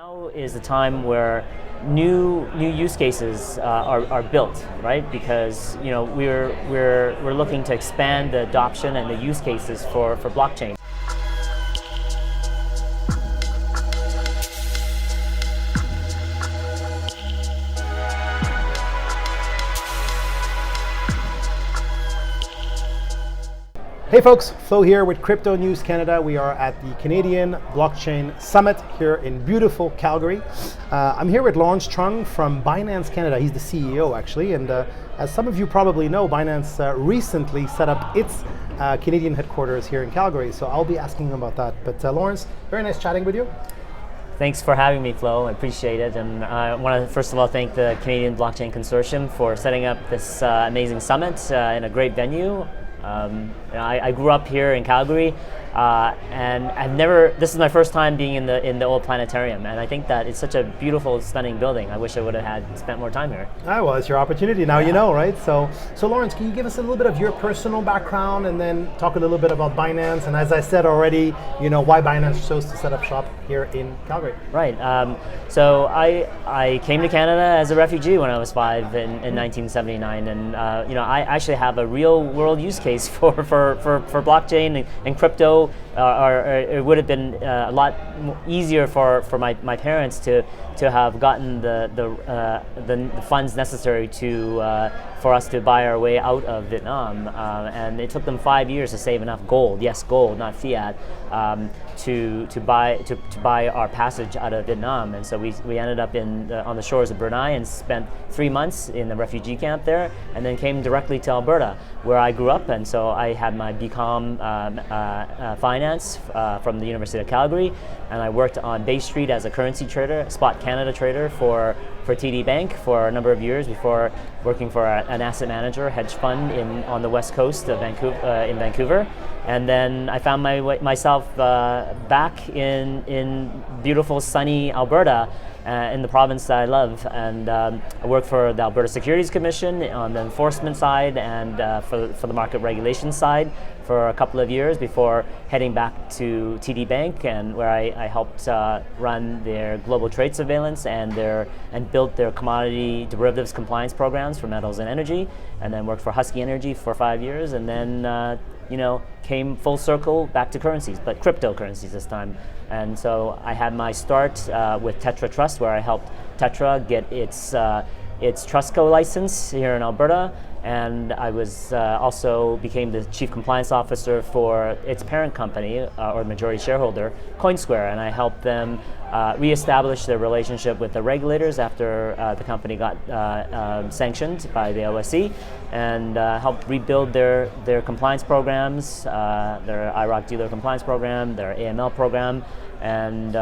Now is the time where new use cases are built, right? Because we're looking to expand the adoption and the use cases for blockchain. Hey folks, Flo here with CryptoNews Canada. We are at the Canadian Blockchain Summit here in beautiful Calgary. I'm here with Truong from Binance Canada. He's the CEO actually, and as some of you probably know, Binance recently set up its Canadian headquarters here in Calgary, so I'll be asking him about that. But Lawrence, very nice chatting with you. Thanks for having me, Flo. I appreciate it. And I want to first of all thank the Canadian Blockchain Consortium for setting up this amazing summit in a great venue. I grew up here in Calgary, and this is my first time being in the old planetarium, and I think that it's such a beautiful, stunning building. I wish I would have spent more time here. Well, it's your opportunity now, you know, right? So Lawrence, can you give us a little bit of your personal background and then talk a little bit about Binance, and as I said already, why Binance chose to set up shop here in Calgary? Right. So I came to Canada as a refugee when I was 5 in 1979, and I actually have a real world use case for blockchain and crypto. It would have been a lot easier for my parents to have gotten the funds necessary for us to buy our way out of Vietnam, and it took them 5 years to save enough gold. Yes, gold, not fiat, to buy our passage out of Vietnam. And so we ended up on the shores of Brunei and spent 3 months in the refugee camp there, and then came directly to Alberta, where I grew up. And so I had my BCom finance from the University of Calgary, and I worked on Bay Street as a currency trader, spot Canada trader for TD Bank for a number of years before working for an asset manager, hedge fund on the west coast of Vancouver. And then I found myself back in beautiful sunny Alberta, in the province that I love, and I worked for the Alberta Securities Commission on the enforcement side and for the market regulation side for a couple of years before heading back to TD Bank, and where I helped run their global trade surveillance and built their commodity derivatives compliance programs for metals and energy, and then worked for Husky Energy for 5 years, and then came full circle back to currencies, but cryptocurrencies this time. And so I had my start with Tetra Trust, where I helped Tetra get its Trustco license here in Alberta, and I was also became the chief compliance officer for its parent company, or majority shareholder, CoinSquare, and I helped them reestablish their relationship with the regulators after the company got sanctioned by the OSC, and helped rebuild their compliance programs, their IROC dealer compliance program, their AML program, and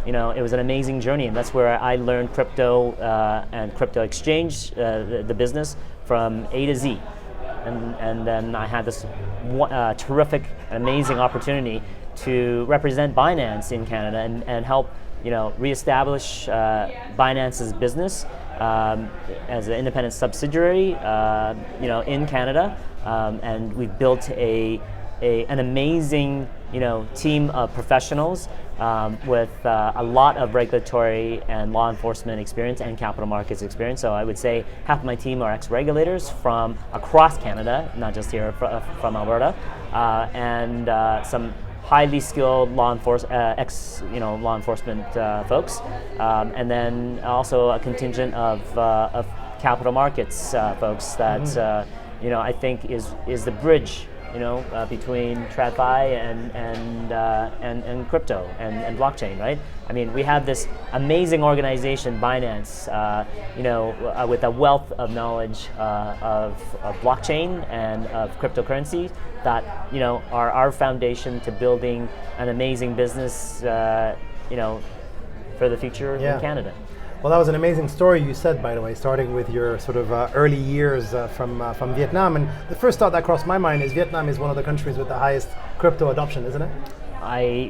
it was an amazing journey, and that's where I learned crypto and crypto exchange, the business, from A to Z. And then I had this terrific, amazing opportunity to represent Binance in Canada and help reestablish Binance's business as an independent subsidiary in Canada, and we built an amazing team of professionals with a lot of regulatory and law enforcement experience and capital markets experience. So I would say half of my team are ex-regulators from across Canada, not just here from Alberta, and some highly skilled law enforcement folks, and then also a contingent of capital markets folks that I think is the bridge between TradFi and crypto and blockchain, right? I mean, we have this amazing organization, Binance, with a wealth of knowledge of blockchain and of cryptocurrency that are our foundation to building an amazing business, for the future in Canada. Well, that was an amazing story you said, by the way, starting with your sort of early years from Vietnam. And the first thought that crossed my mind is Vietnam is one of the countries with the highest crypto adoption, isn't it? I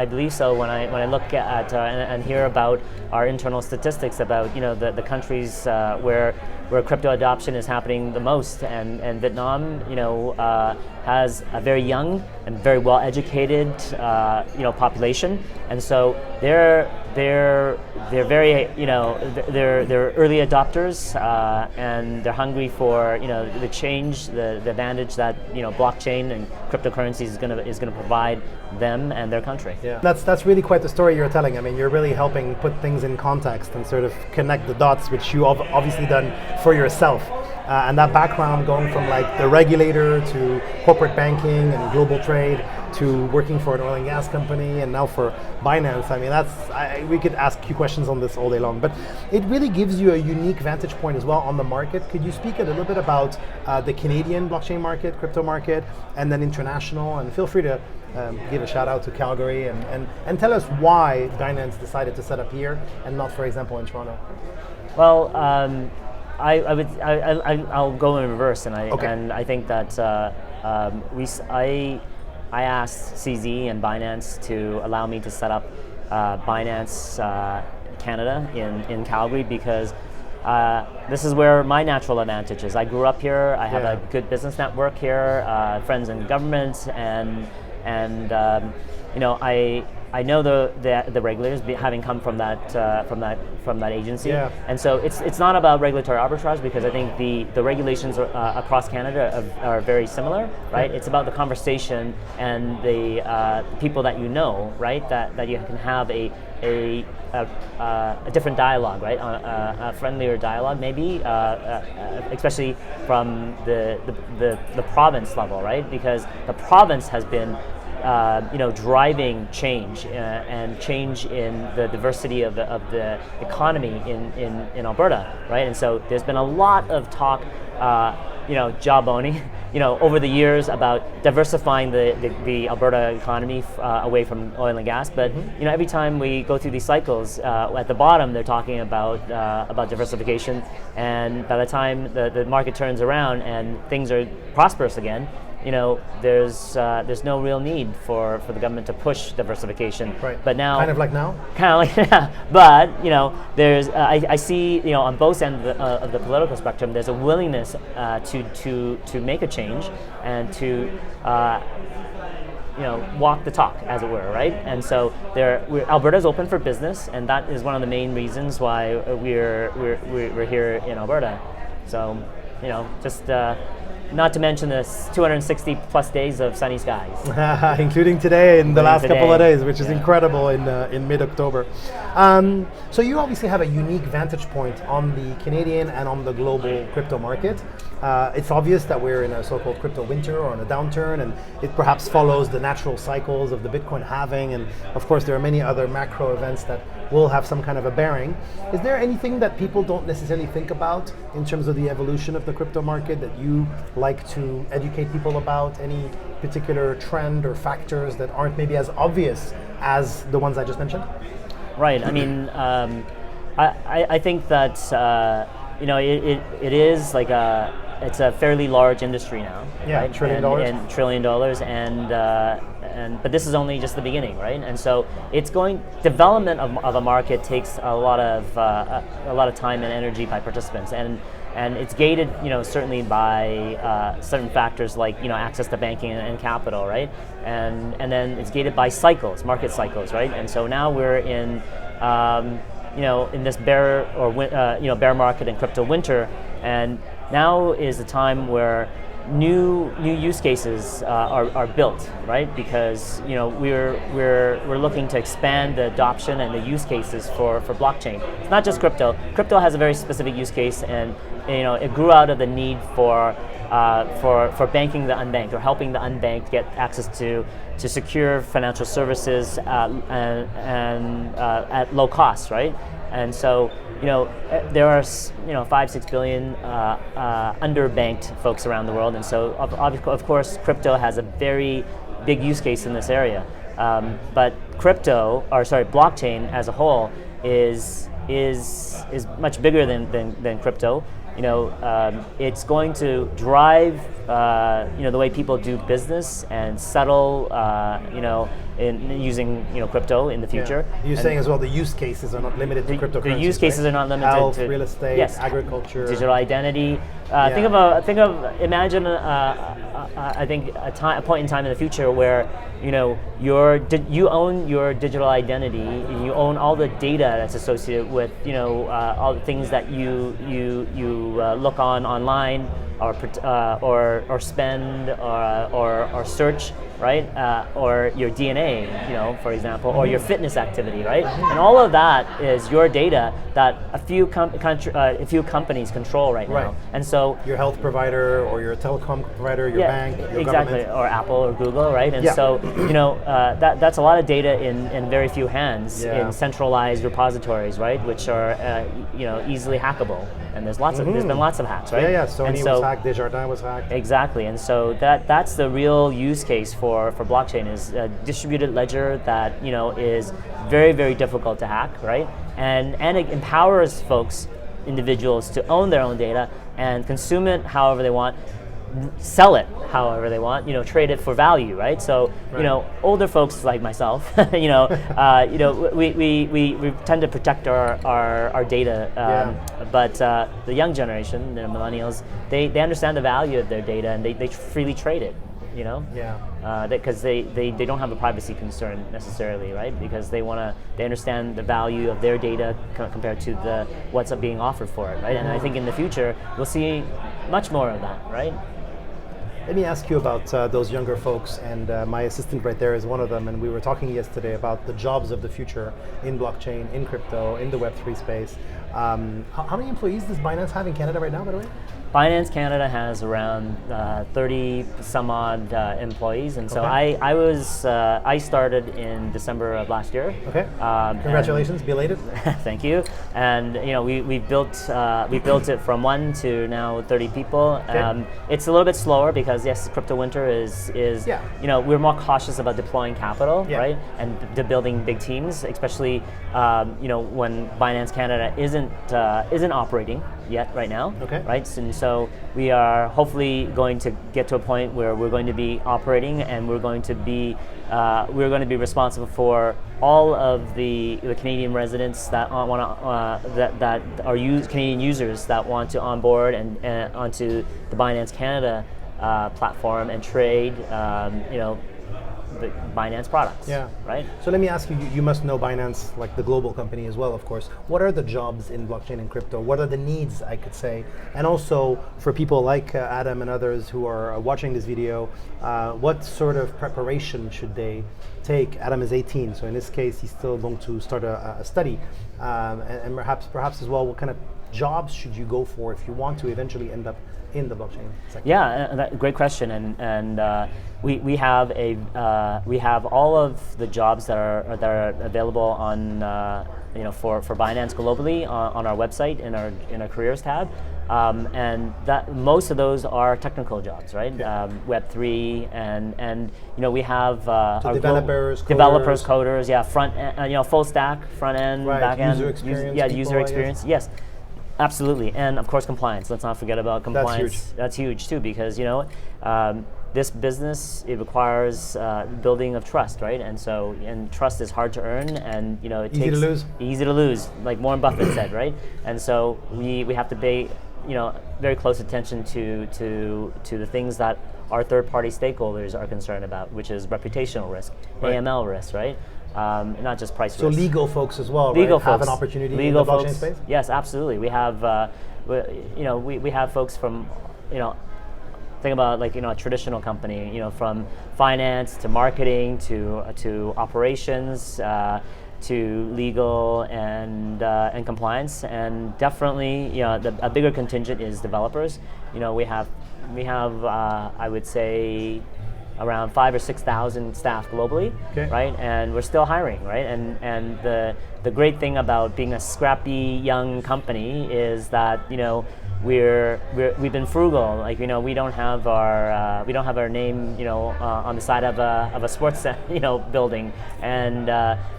believe so. When I look at and hear about our internal statistics about the countries where where crypto adoption is happening the most, and Vietnam, has a very young and very well educated, population, and so they're very, they're early adopters, and they're hungry for the change, the advantage that blockchain and cryptocurrencies is gonna provide them and their country. Yeah, that's really quite the story you're telling. I mean, you're really helping put things in context and sort of connect the dots, which you've obviously done for yourself. And that background, going from like the regulator to corporate banking and global trade to working for an oil and gas company and now for Binance. I mean, we could ask you questions on this all day long, but it really gives you a unique vantage point as well on the market. Could you speak a little bit about the Canadian blockchain market, crypto market, and then international? And feel free to give a shout out to Calgary and tell us why Binance decided to set up here and not, for example, in Toronto. Well, I'll go in reverse, and I think that I asked CZ and Binance to allow me to set up Binance Canada in Calgary because this is where my natural advantage is. I grew up here. I have a good business network here, friends in government, and I know the regulators, having come from that agency, and so it's not about regulatory arbitrage because I think the regulations across Canada are very similar, right? It's about the conversation and the people that right? That you can have a different dialogue, right? A friendlier dialogue, maybe, especially from the province level, right? Because the province has been driving change and change in the diversity of the economy in Alberta, right? And so there's been a lot of talk, jawboning, over the years about diversifying the Alberta economy away from oil and gas. But every time we go through these cycles, at the bottom they're talking about diversification, and by the time the market turns around and things are prosperous again, there's no real need for the government to push diversification. Right. But now, kind of like now. But there's I see on both ends of the political spectrum there's a willingness to make a change and to walk the talk, as it were, right? And so Alberta's open for business, and that is one of the main reasons why we're here in Alberta. So just. Not to mention this 260 plus days of sunny skies. Including today and the last couple of days, which is incredible in mid-October. So you obviously have a unique vantage point on the Canadian and on the global crypto market. It's obvious that we're in a so-called crypto winter or in a downturn, and it perhaps follows the natural cycles of the Bitcoin halving, and of course there are many other macro events that will have some kind of a bearing. Is there anything that people don't necessarily think about in terms of the evolution of the crypto market that you like to educate people about? Any particular trend or factors that aren't maybe as obvious as the ones I just mentioned? Right. I mean, I think that it is like it's a fairly large industry now. Yeah, right? $1 trillion. And $1 trillion, but this is only just the beginning, right? And so development of a market takes a lot of time and energy by participants, and it's gated, certainly by certain factors like access to banking and capital, right? And then it's gated by market cycles, right? And so now we're in in this bear market and crypto winter, and now is the time where new use cases are built, right? Because we're looking to expand the adoption and the use cases for blockchain. It's not just crypto. Crypto has a very specific use case, and it grew out of the need for banking the unbanked, or helping the unbanked get access to secure financial services and at low cost, right? And so there are 5-6 billion underbanked folks around the world, and so of course crypto has a very big use case in this area. But blockchain as a whole is much bigger than crypto. It's going to drive the way people do business and settle in using crypto in the future. Yeah. You're saying as well the use cases are not limited to cryptocurrencies. The use cases right? are not limited Health, to real estate, yes, agriculture, digital identity. Imagine I think a point in time in the future where you own your digital identity, and you own all the data that's associated with all the things that you look online or spend or search, right? Or your DNA, for example, or your fitness activity, right? And all of that is your data that a few companies control right now. And so your health provider or your telecom provider, your bank, your exactly, government. or Apple or Google, right? And so that's a lot of data in very few hands in centralized repositories, right? Which are easily hackable. And there's been lots of hacks, right? Sony was hacked, Desjardins was hacked. Exactly, and so that's the real use case for blockchain, is a distributed ledger that is very, very difficult to hack, right? And it empowers individuals to own their own data and consume it however they want, sell it however they want, trade it for value, right? So, older folks like myself, we tend to protect our data, but the young generation, the millennials, they understand the value of their data and they freely trade it, because they don't have a privacy concern necessarily, right? Because they understand the value of their data compared to what's being offered for it, right? And I think in the future we'll see much more of that, right? Let me ask you about those younger folks, and my assistant right there is one of them, and we were talking yesterday about the jobs of the future in blockchain, in crypto, in the Web3 space. How many employees does Binance have in Canada right now, by the way? Binance Canada has around 30 some odd employees, and so I started in December of last year. Okay. Congratulations, belated. Thank you. And we built it from 1 to now 30 people. Okay. It's a little bit slower because yes, crypto winter is we're more cautious about deploying capital, right, and building big teams, especially when Binance Canada isn't operating yet right now, right? And so we are hopefully going to get to a point where we're going to be operating, and we're going to be responsible for all of the Canadian residents that are Canadian users that want to onboard and onto the Binance Canada platform and trade the Binance products, right? So let me ask you, you must know Binance, like the global company as well, of course. What are the jobs in blockchain and crypto? What are the needs, I could say? And also for people like Adam and others who are watching this video, what sort of preparation should they take? Adam is 18, so in this case, he's still going to start a study. And perhaps as well, what kind of jobs should you go for if you want to eventually end up in the blockchain sector? Yeah, great question, and we have all of the jobs that are available on for Binance globally on our website in our careers tab, and that most of those are technical jobs, right? Web3 and we have our developers, coders, front full stack, front end, back end, user experience, yes. Absolutely, and of course compliance. Let's not forget about compliance. That's huge too, because this business, it requires building of trust, right? And trust is hard to earn, and it takes easy to lose, like Warren Buffett said, right? And so we have to pay very close attention to the things that our third-party stakeholders are concerned about, which is reputational risk, AML risk, right? Not just price risk. So legal folks as well, legal right? folks, have an opportunity legal in the blockchain folks, space? Yes, absolutely. We have, we have folks from, think about a traditional company, from finance to marketing to operations to legal and compliance, and definitely a bigger contingent is developers. We have I would say around 5,000 or 6,000 staff globally, right? And we're still hiring, right? And the great thing about being a scrappy young company is that we've been frugal. Like we don't have our name on the side of a sports building. And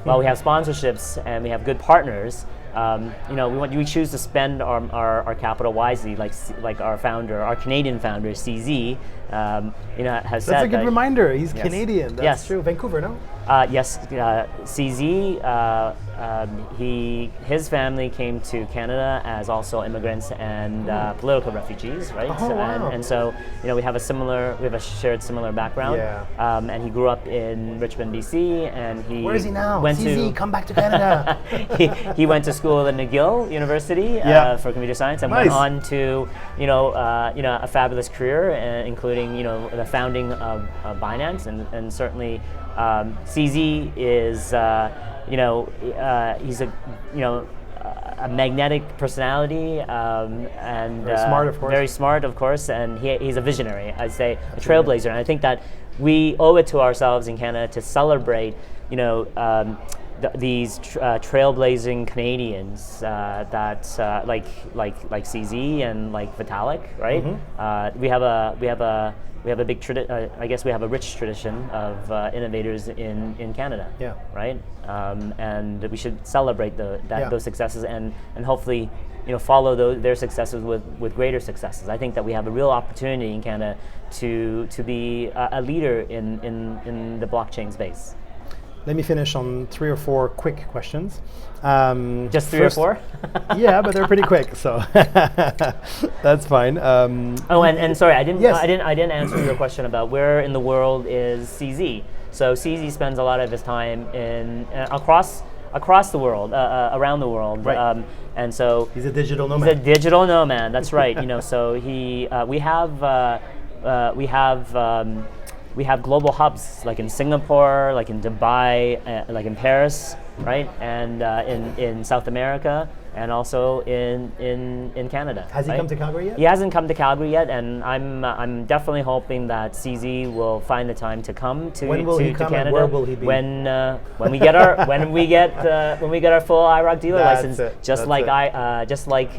while we have sponsorships and we have good partners, we choose to spend our capital wisely, like our founder, our Canadian founder, CZ, has said. That's a good reminder. He's Yes. Canadian. That's Yes. true. Vancouver, no? Yes, CZ. His family came to Canada as also immigrants and political refugees, right? Oh, wow. And so we have a shared similar background. Yeah. And he grew up in Richmond, BC, and he Where is he now? went CZ, come back to Canada. he went to school at McGill University for computer science and Nice. went on to a fabulous career, including the founding of Binance, and certainly CZ is he's a magnetic personality, and Very smart, of course. Very smart, of course, and he's a visionary. I'd say a trailblazer, and I think that we owe it to ourselves in Canada to celebrate, these trailblazing Canadians that like CZ and like Vitalik, right? Mm-hmm. We have a big I guess we have a rich tradition of innovators in Canada. Yeah. Right. And we should celebrate those successes and hopefully follow their successes with greater successes. I think that we have a real opportunity in Canada to be a leader in the blockchain space. Let me finish on 3 or 4 quick questions. Just 3 or 4? Yeah, but they're pretty quick, so that's fine. And sorry, I didn't Yes. I didn't answer your question about where in the world is CZ. So CZ spends a lot of his time in across the world, around the world, Right. and so He's a digital nomad. he's a digital nomad. That's right. So we have global hubs like in Singapore, like in Dubai, like in Paris, right, and in South America, and also in Canada. Has he right? come to Calgary yet? He hasn't come to Calgary yet, and I'm definitely hoping that CZ will find the time to come to When will he come and Canada. where will he be? When we get our when we get our full IROC dealer That's license, it. just That's like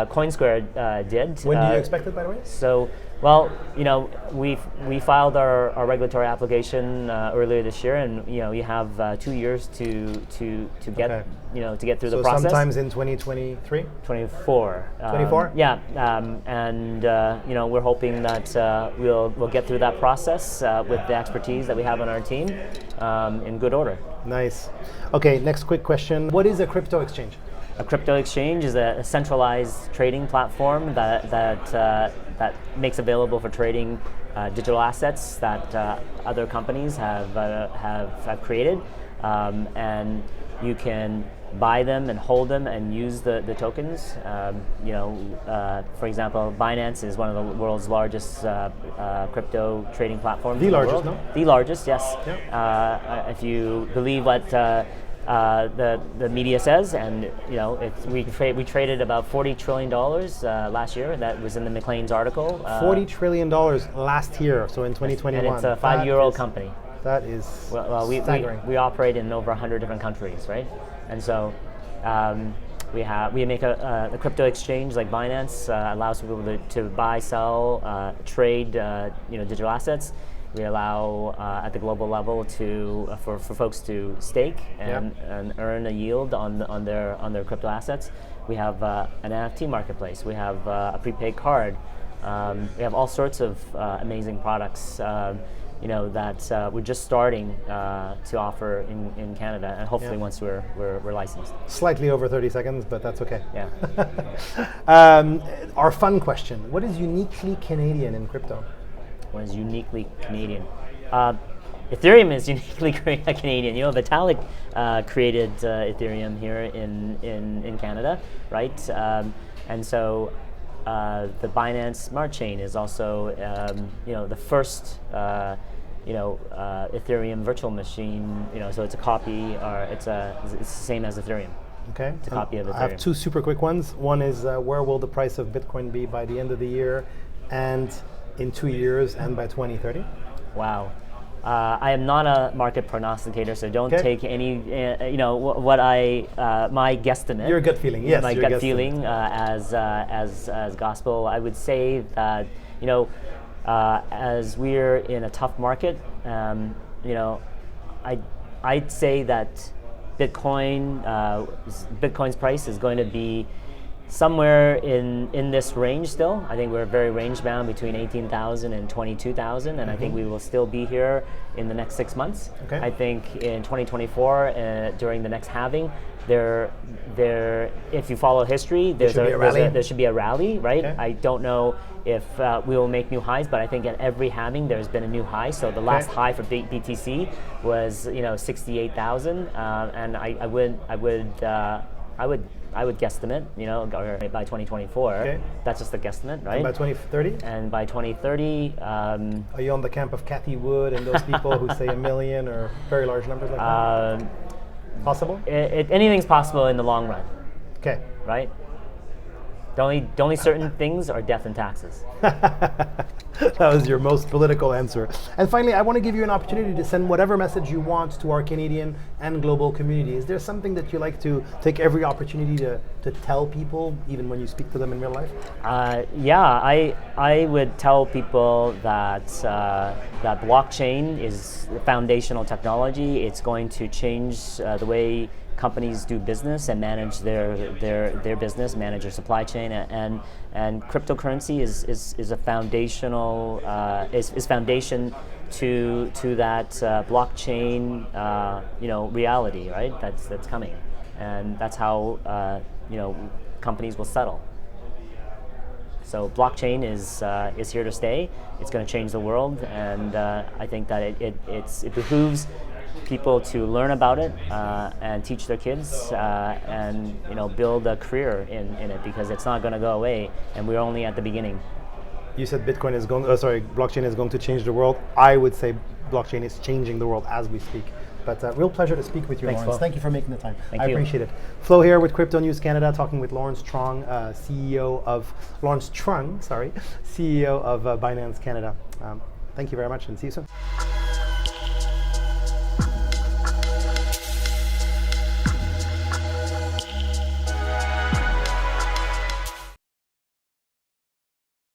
CoinSquare did. When do you expect it, by the way? So, well, we filed our regulatory application earlier this year, and you have 2 years to get Okay. to get through So the process. sometimes in 2023? 24. 24? Yeah, and we're hoping that we'll get through that process with the expertise that we have on our team in good order. Nice. Okay, next quick question. What is a crypto exchange? A crypto exchange is a centralized trading platform that makes available for trading digital assets that other companies have created, and you can buy them and hold them and use the tokens. For example, Binance is one of the world's largest crypto trading platforms. The in largest, world. no? The largest, yes. Yep. If you believe what the media says, and we traded about $40 trillion last year. That was in the Maclean's article. $40 trillion last year, so in 2021. And it's a 5-year-old company. That is staggering. We operate in over 100 different countries, right? And so we make a crypto exchange like Binance allows people to buy, sell, trade, digital assets. We allow at the global level for folks to stake and earn a yield on their crypto assets. We have an NFT marketplace. We have a prepaid card. We have all sorts of amazing products. That we're just starting to offer in Canada, and hopefully once we're licensed. Slightly over 30 seconds, but that's okay. Yeah. Our fun question: what is uniquely Canadian in crypto? What is uniquely Canadian? Ethereum is uniquely Canadian. Vitalik created Ethereum here in Canada, right? And so the Binance Smart Chain is also the first Ethereum virtual machine. So it's a copy, or it's the same as Ethereum. Okay. It's a copy of Ethereum. I have 2 super quick ones. One is where will the price of Bitcoin be by the end of the year, and in 2 years, and by 2030? Wow. I am not a market prognosticator, so don't take any, my guesstimate. Your gut feeling, yes. My gut feeling as gospel. I would say that, as we're in a tough market, I'd say that Bitcoin's price is going to be somewhere in this range still. I think we're very range bound between 18,000 and 22,000, and I think we will still be here in the next 6 months. Okay. I think in 2024, during the next halving, if you follow history, there should be a rally, right? Okay. I don't know if we will make new highs, but I think at every halving there's been a new high. So the last high for BTC was 68,000, and I would guesstimate, or by 2024. Okay. That's just a guesstimate, right? And by 2030? And by 2030, are you on the camp of Cathy Wood and those people who say 1 million or very large numbers like that? Possible? Anything's possible in the long run. Okay. Right? The only certain things are death and taxes. That was your most political answer. And finally, I want to give you an opportunity to send whatever message you want to our Canadian and global community. Is there something that you like to take every opportunity to tell people, even when you speak to them in real life? I would tell people that that blockchain is foundational technology. It's going to change the way companies do business and manage their business, manage their supply chain, and cryptocurrency is a foundational is foundation to that blockchain reality, right? That's coming, and that's how companies will settle. So blockchain is here to stay. It's going to change the world, and I think that it behooves people to learn about it and teach their kids and build a career in it, because it's not going to go away, and we're only at the beginning. You said blockchain is going to change the world. I would say blockchain is changing the world as we speak. But real pleasure to speak with you, Thanks, Lawrence. Flo. Thank you for making the time. Thank I you. appreciate it. Flo here with CryptoNews Canada, talking with Lawrence Truong, CEO of Binance Canada. Thank you very much, and see you soon.